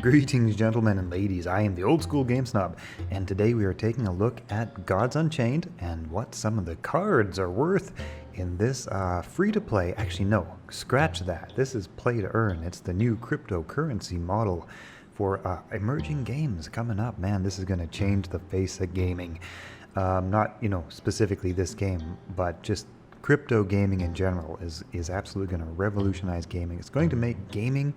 Greetings, gentlemen and ladies. I am the old school game snob, and today we are taking a look at Gods Unchained and what some of the cards are worth in this free-to-play. Actually, no, scratch that. This is play-to-earn. It's the new cryptocurrency model for emerging games coming up. Man, this is going to change the face of gaming. Not, specifically this game, but just crypto gaming in general is absolutely going to revolutionize gaming. It's going to make gaming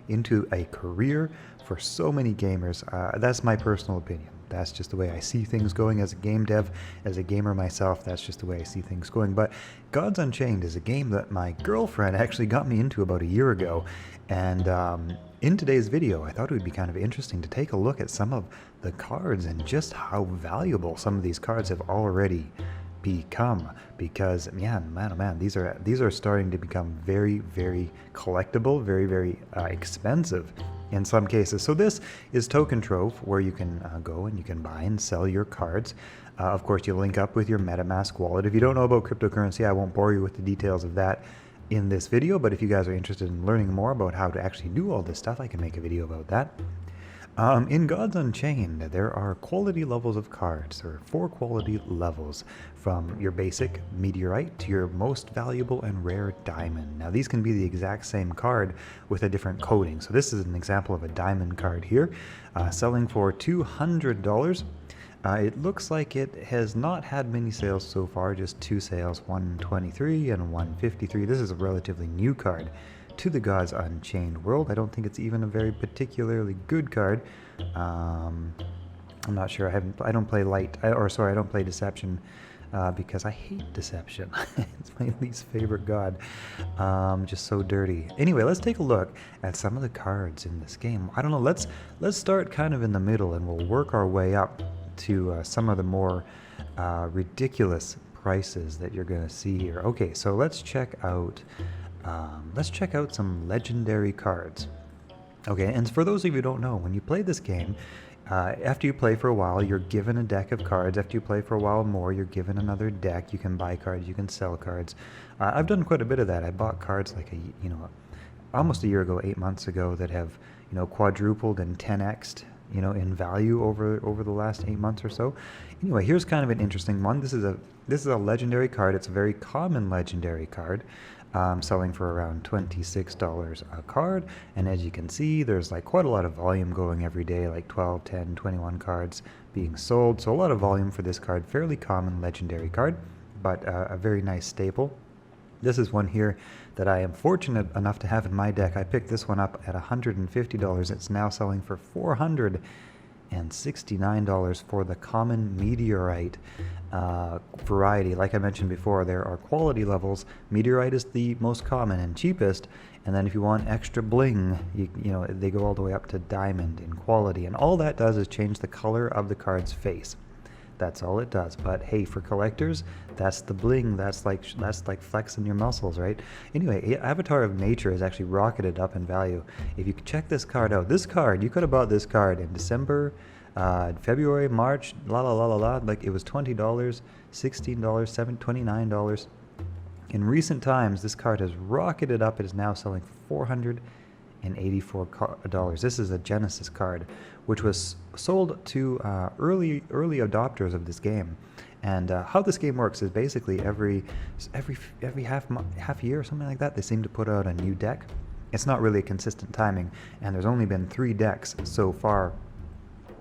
into a career for so many gamers. That's my personal opinion. That's just the way I see things going as a game dev, as a gamer myself. That's just the way I see things going. But Gods Unchained is a game that my girlfriend actually got me into about a year ago. And in today's video, I thought it would be kind of interesting to take a look at some of the cards and just how valuable some of these cards have already become, because man, these are starting to become very, very collectible, very, very expensive in some cases. So this is Token Trove, where you can go and you can buy and sell your cards. Of course, you link up with your MetaMask wallet. If you don't know about cryptocurrency, I won't bore you with the details of that in this video, but if you guys are interested in learning more about how to actually do all this stuff, I can make a video about that. In Gods Unchained, there are quality levels of cards. There are 4 quality levels, from your basic meteorite to your most valuable and rare diamond. Now these can be the exact same card with a different coding. So this is an example of a diamond card here, selling for $200. It looks like it has not had many sales so far, just 2 sales, 123 and 153. This is a relatively new card to the Gods Unchained world. I don't think it's even a very particularly good card. I'm not sure. I don't play light, I don't play deception because I hate deception. It's my least favorite god. Just so dirty. Anyway, let's take a look at some of the cards in this game. I don't know. Let's start kind of in the middle, and we'll work our way up to some of the more ridiculous prices that you're going to see here. Okay, so let's check out some legendary cards. Okay, and for those of you who don't know, when you play this game, after you play for a while, you're given a deck of cards. After you play for a while more, you're given another deck. You can buy cards, you can sell cards. I've done quite a bit of that. I bought cards like almost a year ago, 8 months ago, that have quadrupled and 10x'd in value over the last 8 months or so. Anyway, here's kind of an interesting one. This is a legendary card. It's a very common legendary card, selling for around $26 a card. And as you can see, there's like quite a lot of volume going every day, like 12, 10, 21 cards being sold. So a lot of volume for this card. Fairly common legendary card, but a very nice staple. This is one here that I am fortunate enough to have in my deck. I picked this one up at $150. It's now selling for $469 for the common meteorite variety. Like I mentioned before, there are quality levels. Meteorite is the most common and cheapest, and then if you want extra bling, they go all the way up to diamond in quality, and all that does is change the color of the card's face. That's all it does. But hey, for collectors, that's the bling. That's like flexing your muscles, right? Anyway, Avatar of Nature has actually rocketed up in value. If you check this card out, you could have bought this card in December, February, March, like it was $20, $16, $7, $29. In recent times, this card has rocketed up. It is now selling for $484. This is a Genesis card, which was sold to early adopters of this game. And how this game works is basically every half year or something like that, they seem to put out a new deck. It's not really a consistent timing, and there's only been 3 decks so far.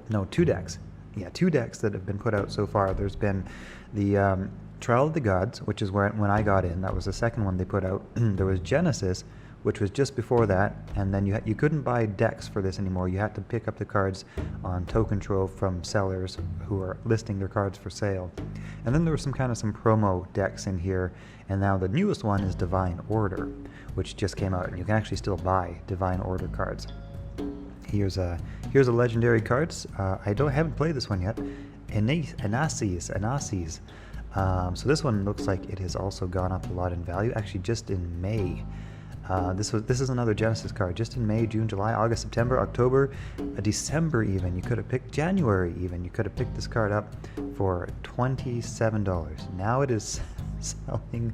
No, 2 decks. Yeah, 2 decks that have been put out so far. There's been the Trial of the Gods, which is when I got in. That was the second one they put out. There was Genesis, which was just before that, and then you couldn't buy decks for this anymore. You had to pick up the cards on Token Trove from sellers who are listing their cards for sale. And then there were some promo decks in here, and now the newest one is Divine Order, which just came out, and you can actually still buy Divine Order cards. Here's a legendary cards. I haven't played this one yet. Anasis. So this one looks like it has also gone up a lot in value. Actually, just in May. This is another Genesis card. Just in May, June, July, August, September, October, December even. You could have picked January even. You could have picked this card up for $27. Now it is selling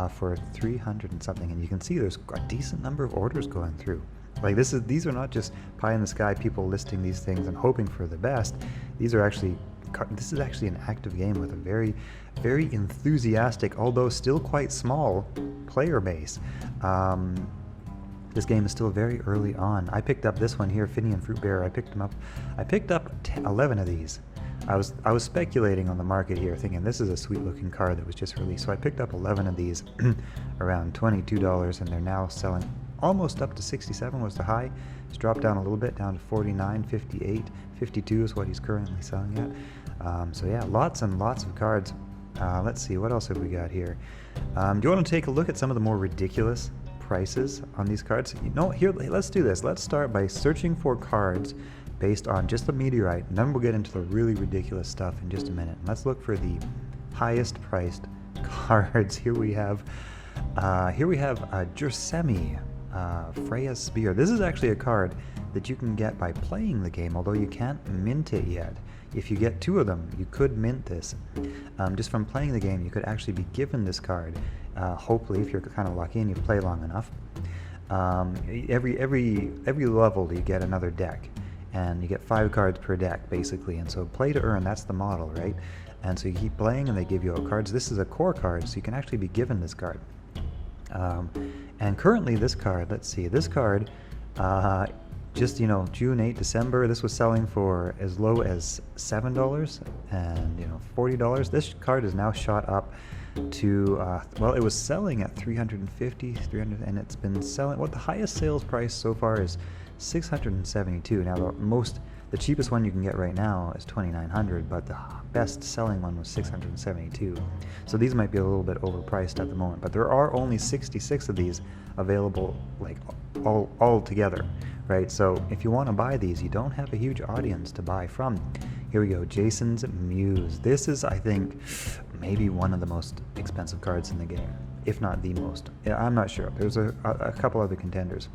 for $300 and something. And you can see there's a decent number of orders going through. Like these are not just pie in the sky people listing these things and hoping for the best. These are actually, this is actually an active game with a very, very enthusiastic, although still quite small, player base. This game is still very early on. I picked up this one here, Finian Fruit Bear. I picked up 11 of these. I was speculating on the market here, thinking this is a sweet looking card that was just released. So I picked up 11 of these, around $22, and they're now selling almost up to 67 was the high. It's dropped down a little bit, down to 49, 58, 52 is what he's currently selling at. So yeah, lots and lots of cards. Let's see, what else have we got here? Do you want to take a look at some of the more ridiculous prices on these cards? Here, let's do this. Let's start by searching for cards based on just the meteorite, and then we'll get into the really ridiculous stuff in just a minute. Let's look for the highest priced cards. Here we have Jersemi, Freya's Spear. This is actually a card that you can get by playing the game, although you can't mint it yet. If you get 2 of them, you could mint this. Just from playing the game, you could actually be given this card. Hopefully, if you're kind of lucky and you play long enough. Every level you get another deck, and you get 5 cards per deck basically. And so play to earn, that's the model, right? And so you keep playing, and they give you cards. This is a core card, so you can actually be given this card. And currently, this card, let's see, this card. Just, June 8, December, this was selling for as low as $7 and, $40. This card is now shot up to, well, it was selling at $350, and it's been selling, the highest sales price so far is $672. Now, the cheapest one you can get right now is $2,900, but the best selling one was $672. So these might be a little bit overpriced at the moment, but there are only 66 of these available, like all together, right? So if you want to buy these, you don't have a huge audience to buy from. Here we go, Jason's Muse. This is, I think, maybe one of the most expensive cards in the game, if not the most. I'm not sure. There's a couple other contenders.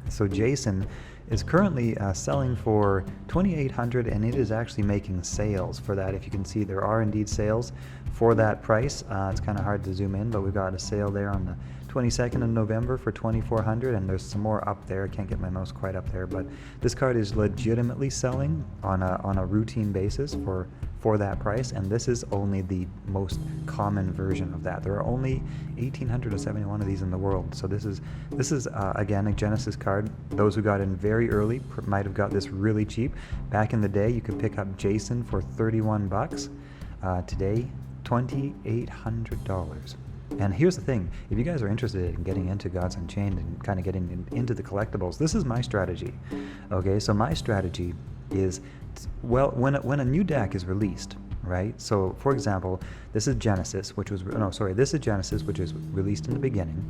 So Jason is currently selling for $2,800, and it is actually making sales for that. If you can see, there are indeed sales for that price. It's kind of hard to zoom in, but we've got a sale there on the 22nd of November for $2,400, and there's some more up there. I can't get my mouse quite up there, but this card is legitimately selling on a routine basis for that price, and this is only the most common version of that. There are only 1,871 of these in the world, so this is again a Genesis card. Those who got in very early might have got this really cheap. Back in the day, you could pick up Jason for 31 bucks. Today, $2,800. And here's the thing, if you guys are interested in getting into Gods Unchained and kind of getting into the collectibles, this is my strategy. Okay, so my strategy is, well, when a new deck is released, right? So for example, this is Genesis, this is Genesis, which is released in the beginning,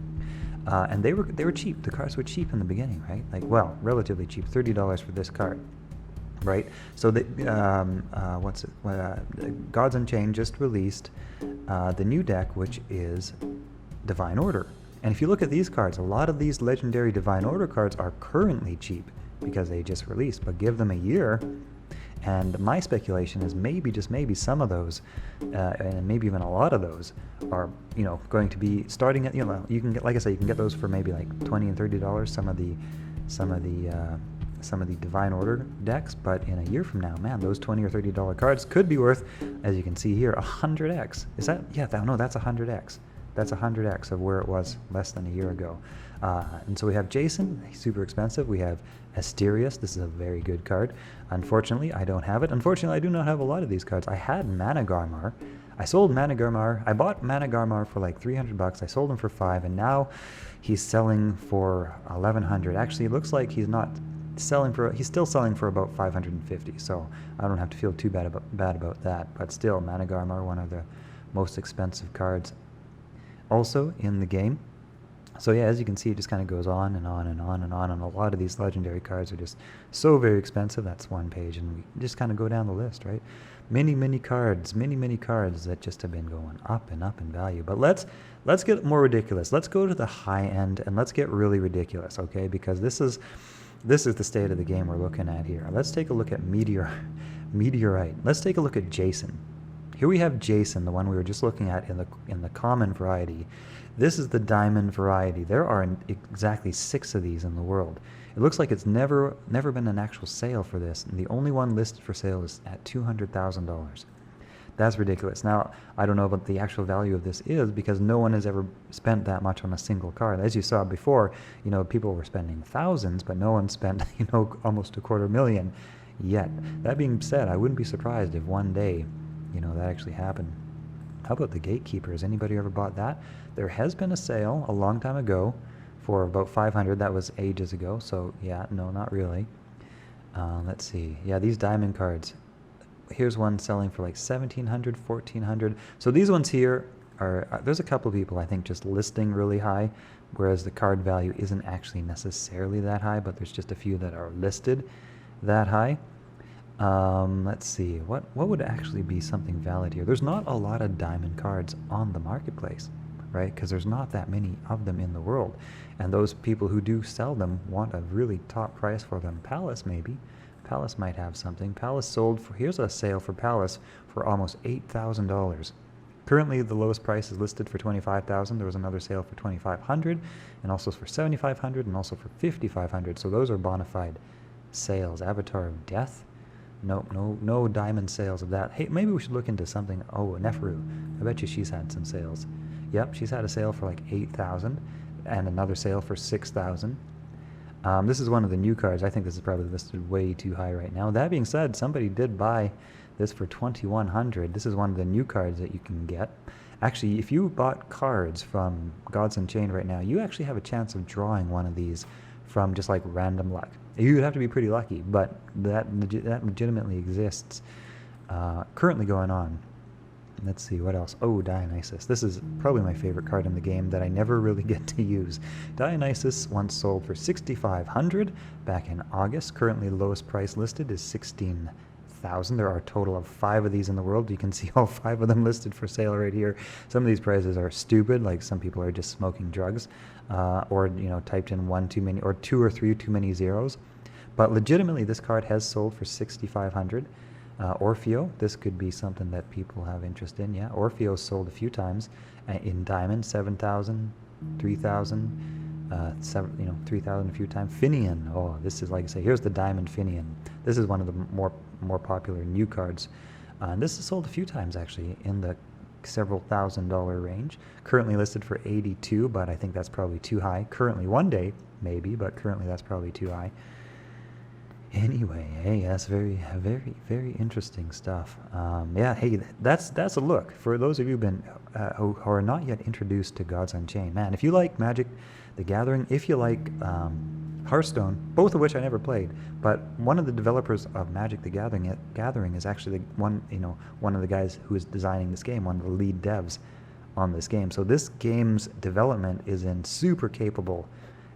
and they were cheap. The cards were cheap in the beginning, right? Like, well, relatively cheap, $30 for this card. Right, so Gods Unchained just released the new deck, which is Divine Order. And if you look at these cards, a lot of these legendary Divine Order cards are currently cheap because they just released, but give them a year, and my speculation is maybe, just maybe, some of those, and maybe even a lot of those, are going to be starting at, you can get, like I said, you can get those for maybe like $20 and $30. Some of the Divine Order decks, but in a year from now, man, those $20 or $30 cards could be worth, as you can see here, 100x. Is that? Yeah, no, that's 100x. That's 100x of where it was less than a year ago. And so we have Jason, he's super expensive. We have Asterius, this is a very good card. Unfortunately, I don't have it. Unfortunately, I do not have a lot of these cards. I had Managarmar. I sold Managarmar. I bought Managarmar for like 300 bucks. I sold him for $5, and now he's selling for 1,100. Actually, it looks like he's still selling for about 550, so I don't have to feel too bad about that. But still, Managarmar, one of the most expensive cards also in the game. So yeah, as you can see, it just kind of goes on and on and on and on, and a lot of these legendary cards are just so very expensive. That's one page, and we just kind of go down the list, right? Many cards that just have been going up and up in value. But let's get more ridiculous. Let's go to the high end, and let's get really ridiculous, okay? Because this is the state of the game we're looking at here. Let's take a look at Meteorite. Let's take a look at Jason. Here we have Jason, the one we were just looking at in the common variety. This is the diamond variety. There are exactly 6 of these in the world. It looks like it's never been an actual sale for this, and the only one listed for sale is at $200,000. That's ridiculous. Now, I don't know what the actual value of this is because no one has ever spent that much on a single card. As you saw before, people were spending thousands, but no one spent, almost $250,000 yet. That being said, I wouldn't be surprised if one day, that actually happened. How about the Gatekeepers? Anybody ever bought that? There has been a sale a long time ago for about $500. That was ages ago, so yeah, no, not really. Let's see. Yeah, these diamond cards. Here's one selling for like $1,700, $1,400. So these ones here are, there's a couple of people I think just listing really high, whereas the card value isn't actually necessarily that high, but there's just a few that are listed that high. Let's see, what would actually be something valid here? There's not a lot of diamond cards on the marketplace, right? Because there's not that many of them in the world. And those people who do sell them want a really top price for them. Palace, maybe. Palace might have something. Palace sold for, here's a sale for Palace for almost $8,000. Currently, the lowest price is listed for $25,000. There was another sale for $2,500, and also for $7,500, and also for $5,500. So those are bona fide sales. Avatar of Death. Nope, no diamond sales of that. Hey, maybe we should look into something. Oh, Neferu. I bet you she's had some sales. Yep, she's had a sale for like $8,000 and another sale for $6,000. This is one of the new cards. I think this is probably listed way too high right now. That being said, somebody did buy this for $2,100. This is one of the new cards that you can get. Actually, if you bought cards from Gods Unchained right now, you actually have a chance of drawing one of these from just like random luck. You would have to be pretty lucky, but that legitimately exists. Currently going on. Let's see, what else? Oh, Dionysus. This is probably my favorite card in the game that I never really get to use. Dionysus once sold for $6,500 back in August. Currently, the lowest price listed is $16,000. There are a total of 5 of these in the world. You can see all 5 of them listed for sale right here. Some of these prices are stupid, like some people are just smoking drugs, or typed in 1 too many, or 2 or 3 too many zeros. But legitimately, this card has sold for $6,500. Orfeo, this could be something that people have interest in. Yeah, Orfeo sold a few times in diamond, 7,000, 3,000, 3,000 a few times. Finian, oh, this is like I say. Here's the diamond Finian. This is one of the more popular new cards. And this is sold a few times actually in the several $1,000 range. Currently listed for 82, but I think that's probably too high. Currently, one day maybe, but currently that's probably too high. Anyway, hey, that's very interesting stuff. Yeah, hey, that's a look for those of you who are not yet introduced to Gods Unchained. Man, if you like Magic: The Gathering, if you like Hearthstone, both of which I never played, but one of the developers of Magic: The Gathering is actually one of the guys who is designing this game, one of the lead devs on this game. So this game's development is in super capable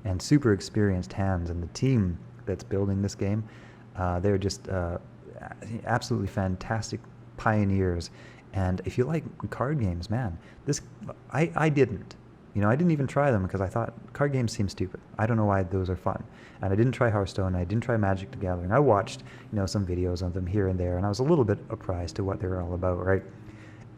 and super experienced hands, and the team that's building this game, they're just absolutely fantastic pioneers. And if you like card games, man, I didn't even try them because I thought card games seem stupid. I don't know why those are fun. And I didn't try Hearthstone, I didn't try Magic: The Gathering. I watched some videos of them here and there, and I was a little bit apprised to what they're all about, right?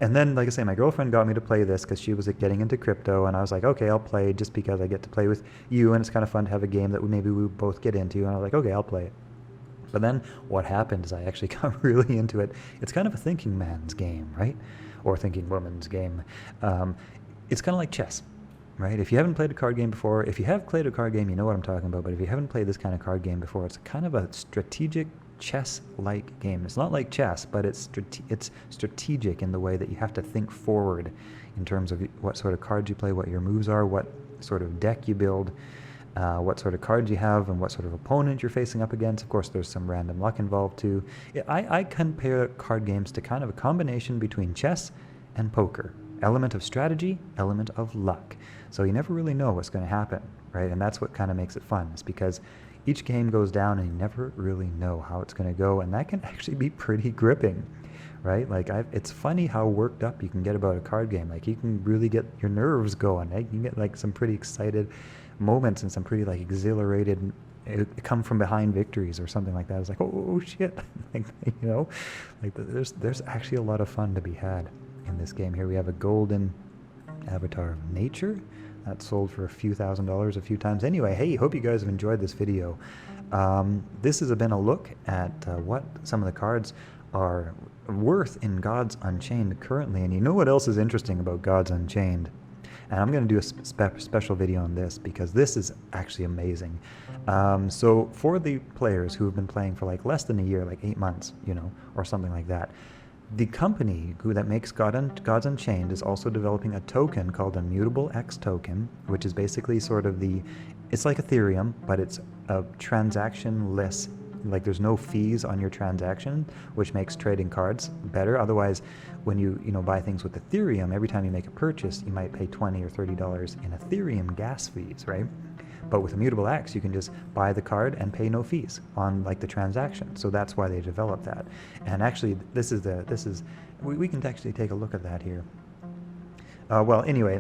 And then, like I say, my girlfriend got me to play this because she was getting into crypto, and I was like, okay, I'll play just because I get to play with you, and it's kind of fun to have a game that maybe we both get into, and I was like, okay, I'll play it. But then what happened is I actually got really into it. It's kind of a thinking man's game, right? Or thinking woman's game. It's kind of like chess, right? If you haven't played a card game before, if you have played a card game, you know what I'm talking about, but if you haven't played this kind of card game before, it's kind of a strategic chess-like game. It's not like chess, but it's strategic in the way that you have to think forward in terms of what sort of cards you play, what your moves are, what sort of deck you build, what sort of cards you have, and what sort of opponent you're facing up against. Of course, there's some random luck involved too. I compare card games to kind of a combination between chess and poker. Element of strategy, element of luck. So you never really know what's going to happen, right? And that's what kind of makes it fun. It's because each game goes down and you never really know how it's going to go, and that can actually be pretty gripping, right? Like it's funny how worked up you can get about a card game. Like you can really get your nerves going. Right? You can get like some pretty excited moments and some pretty like exhilarated come from behind victories or something like that. It's like, oh shit, like, you know, like there's actually a lot of fun to be had in this game. Here we have a golden avatar of nature that sold for a few $1,000s a few times. Anyway, hey, hope you guys have enjoyed this video. This has been a look at what some of the cards are worth in Gods Unchained currently. And you know what else is interesting about Gods Unchained? And I'm going to do a special video on this because this is actually amazing. So for the players who have been playing for like less than a year, like 8 months, you know, or something like that, the company that makes Gods Unchained is also developing a token called a Mutable X token, which is basically sort of it's like Ethereum, but it's a transaction-less, like there's no fees on your transaction, which makes trading cards better. Otherwise, when you buy things with Ethereum, every time you make a purchase, you might pay $20 or $30 in Ethereum gas fees, right? But with Immutable X, you can just buy the card and pay no fees on like the transaction. So that's why they developed that. And actually, we can actually take a look at that here. Well, anyway,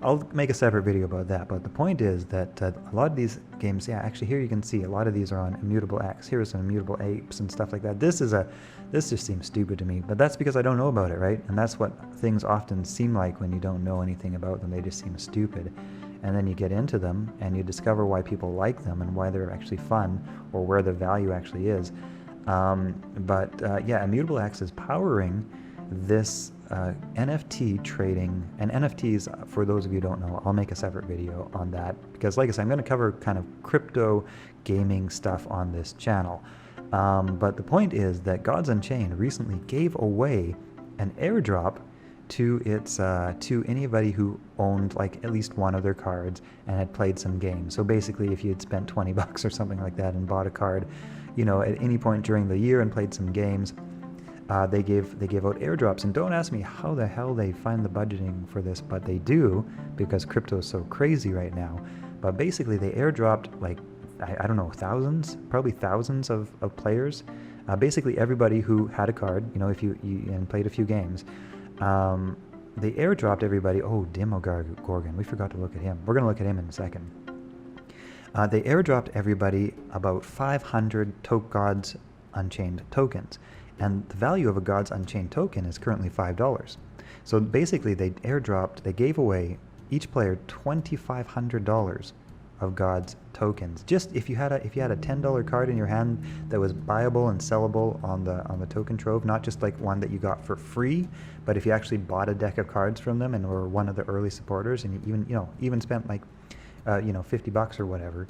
I'll make a separate video about that. But the point is that a lot of these games, yeah, actually here you can see a lot of these are on Immutable X. Here's some Immutable Apes and stuff like that. This just seems stupid to me, but that's because I don't know about it, right? And that's what things often seem like when you don't know anything about them. They just seem stupid. And then you get into them and you discover why people like them and why they're actually fun or where the value actually is. Yeah, Immutable X is powering this NFT trading. And NFTs, for those of you who don't know, I'll make a separate video on that because, like I said, I'm going to cover kind of crypto gaming stuff on this channel. But the point is that Gods Unchained recently gave away an airdrop to anybody who owned like at least one of their cards and had played some games. So basically, if you had spent $20 or something like that and bought a card, you know, at any point during the year and played some games, they gave out airdrops. And don't ask me how the hell they find the budgeting for this, but they do because crypto is so crazy right now. But basically, they airdropped like I don't know, probably thousands of players. Basically, everybody who had a card, you know, if you and played a few games. They airdropped everybody. Oh, Demogorgon. We forgot to look at him. We're going to look at him in a second. They airdropped everybody about 500 Gods Unchained tokens. And the value of a Gods Unchained token is currently $5. So basically, they gave away each player $2,500 of Gods tokens. Just if you had a $10 card in your hand that was buyable and sellable on the token trove, not just like one that you got for free, but if you actually bought a deck of cards from them and were one of the early supporters, and you even spent like $50 or whatever,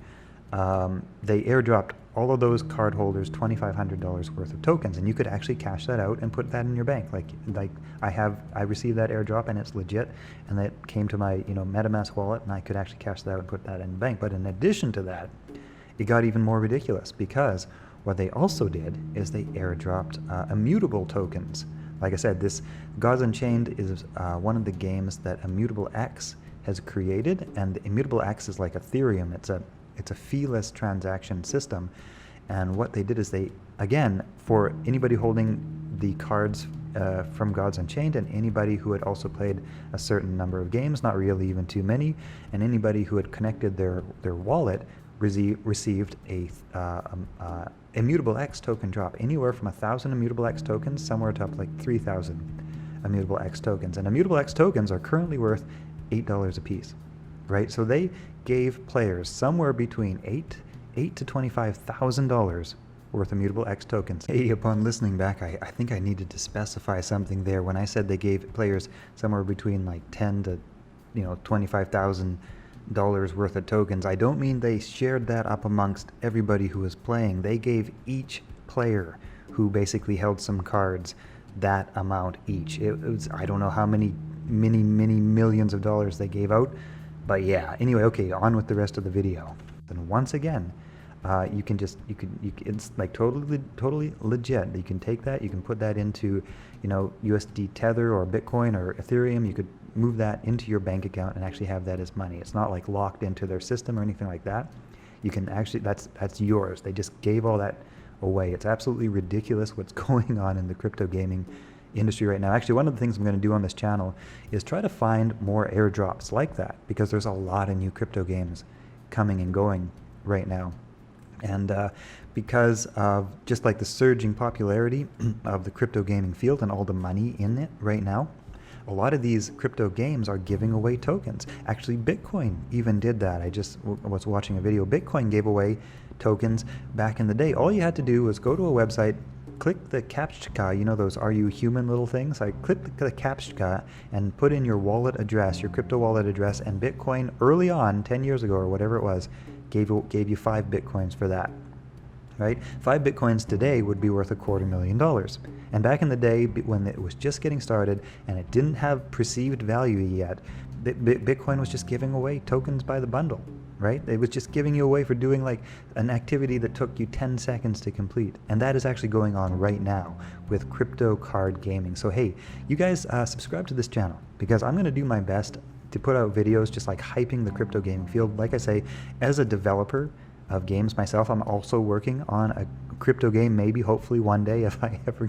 they airdropped all of those card holders $2,500 worth of tokens, and you could actually cash that out and put that in your bank. Like I received that airdrop and it's legit, and that came to my MetaMask wallet, and I could actually cash that out and put that in the bank. But in addition to that, it got even more ridiculous because what they also did is they airdropped immutable tokens. Like I said, this Gods Unchained is one of the games that Immutable X has created, and Immutable X is like Ethereum. It's a fee-less transaction system, and what they did is they, again, for anybody holding the cards from Gods Unchained and anybody who had also played a certain number of games, not really even too many, and anybody who had connected their wallet received a Immutable X token drop, anywhere from 1,000 Immutable X tokens, somewhere to up like 3,000 Immutable X tokens. And Immutable X tokens are currently worth $8 a piece, right? So they gave players somewhere between $8,000 to $25,000 worth of Immutable X tokens. Hey, upon listening back, I think I needed to specify something there. When I said they gave players somewhere between like $10,000 to $25,000 worth of tokens, I don't mean they shared that up amongst everybody who was playing. They gave each player who basically held some cards that amount each. It was, I don't know how many millions of dollars they gave out, but yeah. Anyway, okay, on with the rest of the video. And once again, it's like totally legit. You can take that, you can put that into, USD Tether or Bitcoin or Ethereum. You could move that into your bank account and actually have that as money. It's not like locked into their system or anything like that. You can actually, that's yours. They just gave all that away. It's absolutely ridiculous what's going on in the crypto gaming industry right now. Actually, one of the things I'm going to do on this channel is try to find more airdrops like that, because there's a lot of new crypto games coming and going right now. And because of just like the surging popularity of the crypto gaming field and all the money in it right now, a lot of these crypto games are giving away tokens. Actually, Bitcoin even did that. I just was watching a video. Bitcoin gave away tokens back in the day. All you had to do was go to a website, click the CAPTCHA, you know those "Are you human" little things? I clicked the CAPTCHA and put in your wallet address, your crypto wallet address, and Bitcoin early on, 10 years ago or whatever it was, gave you 5 Bitcoins for that. Right? 5 Bitcoins today would be worth $250,000. And back in the day, when it was just getting started and it didn't have perceived value yet, Bitcoin was just giving away tokens by the bundle, right? It was just giving you away for doing like an activity that took you 10 seconds to complete. And that is actually going on right now with crypto card gaming. So hey, you guys subscribe to this channel, because I'm going to do my best to put out videos just like hyping the crypto gaming field. Like I say, as a developer of games myself, I'm also working on a crypto game, maybe hopefully one day, if I ever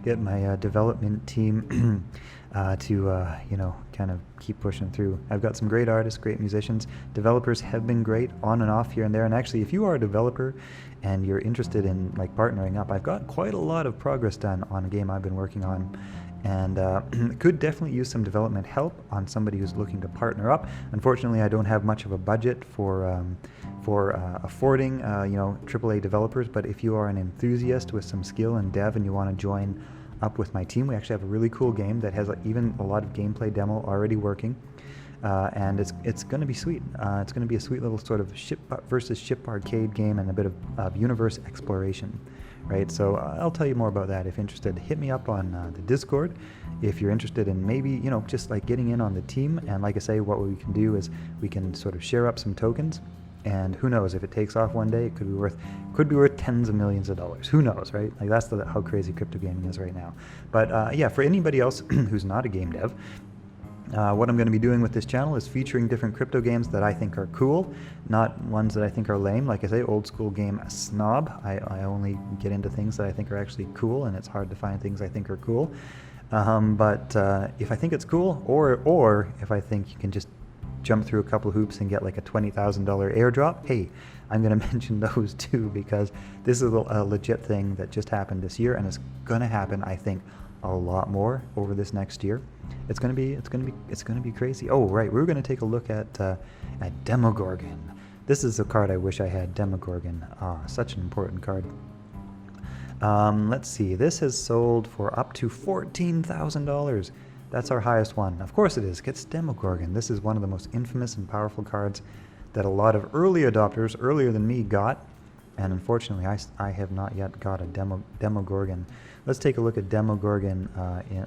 get my development team to you know, kind of keep pushing through. I've got some great artists, great musicians. Developers have been great on and off here and there. And actually, if you are a developer and you're interested in like partnering up, I've got quite a lot of progress done on a game I've been working on, and could definitely use some development help on somebody who's looking to partner up. Unfortunately, I don't have much of a budget for affording you know, AAA developers, but if you are an enthusiast with some skill in dev and you want to join up with my team, we actually have a really cool game that has even a lot of gameplay demo already working, and it's going to be sweet. It's going to be a sweet little sort of ship versus ship arcade game and a bit of universe exploration. Right, so I'll tell you more about that if interested. Hit me up on the Discord if you're interested in maybe, you know, just like getting in on the team. And like I say, what we can do is we can sort of share up some tokens, and who knows, if it takes off one day, it could be worth tens of millions of dollars. Who knows, right? Like that's how crazy crypto gaming is right now. But yeah, for anybody else who's not a game dev, what I'm going to be doing with this channel is featuring different crypto games that I think are cool, not ones that I think are lame. Like I say, old school game snob. I only get into things that I think are actually cool, and it's hard to find things I think are cool. But if I think it's cool, or if I think you can just jump through a couple hoops and get like a $20,000 airdrop, hey, I'm going to mention those too, because this is a legit thing that just happened this year, and it's going to happen, I think, a lot more over this next year. It's gonna be crazy. Oh right, we're gonna take a look at Demogorgon. This is a card I wish I had. Demogorgon. Such an important card. Let's see. This has sold for up to $14,000. That's our highest one. Of course it is. It's Demogorgon. This is one of the most infamous and powerful cards that a lot of early adopters, earlier than me, got. And unfortunately, I have not yet got a Demogorgon. Let's take a look at Demogorgon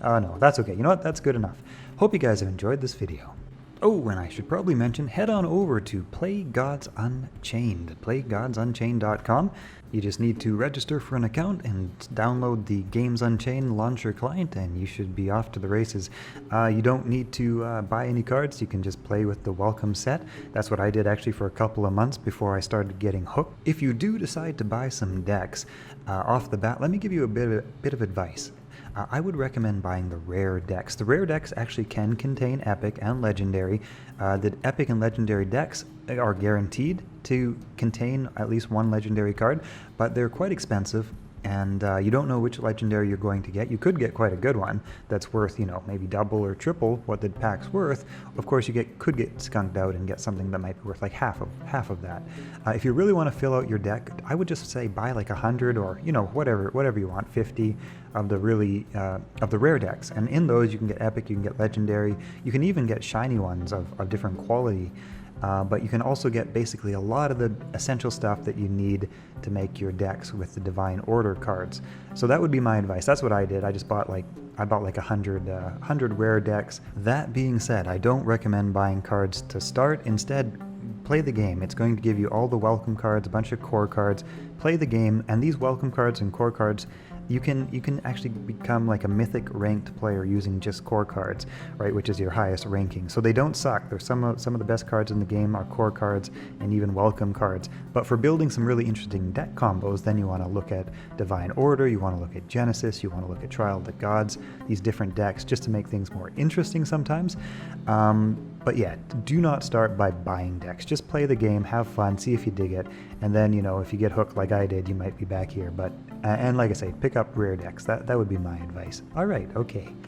oh no, that's okay. You know what? That's good enough. Hope you guys have enjoyed this video. Oh, and I should probably mention, head on over to Play Gods Unchained, playgodsunchained.com. You just need to register for an account and download the Games Unchained launcher client, and you should be off to the races. You don't need to buy any cards. You can just play with the welcome set. That's what I did actually for a couple of months before I started getting hooked. If you do decide to buy some decks off the bat, let me give you a bit of advice. I would recommend buying the rare decks. The rare decks actually can contain epic and legendary. The epic and legendary decks are guaranteed to contain at least one legendary card, but they're quite expensive, and you don't know which legendary you're going to get. You could get quite a good one that's worth, you know, maybe double or triple what the pack's worth. Of course, you could get skunked out and get something that might be worth like half of that. If you really want to fill out your deck, I would just say buy like 100 or, you know, whatever you want, 50 of the of the rare decks, and in those you can get epic, you can get legendary, you can even get shiny ones of different quality. But you can also get basically a lot of the essential stuff that you need to make your decks with the Divine Order cards. So that would be my advice. That's what I did. I bought like 100 rare decks. That being said, I don't recommend buying cards to start. Instead, play the game. It's going to give you all the welcome cards, a bunch of core cards. Play the game, and these welcome cards and core cards, you can actually become like a mythic ranked player using just core cards, right, which is your highest ranking. So they don't suck. There's some of the best cards in the game are core cards and even welcome cards. But for building some really interesting deck combos, then you want to look at Divine Order, you want to look at Genesis, you want to look at Trial of the Gods, these different decks, just to make things more interesting sometimes. But yeah, do not start by buying decks. Just play the game, have fun, see if you dig it, and then, if you get hooked like I did, you might be back here. But and like I say, pick up rare decks. That would be my advice. All right, okay.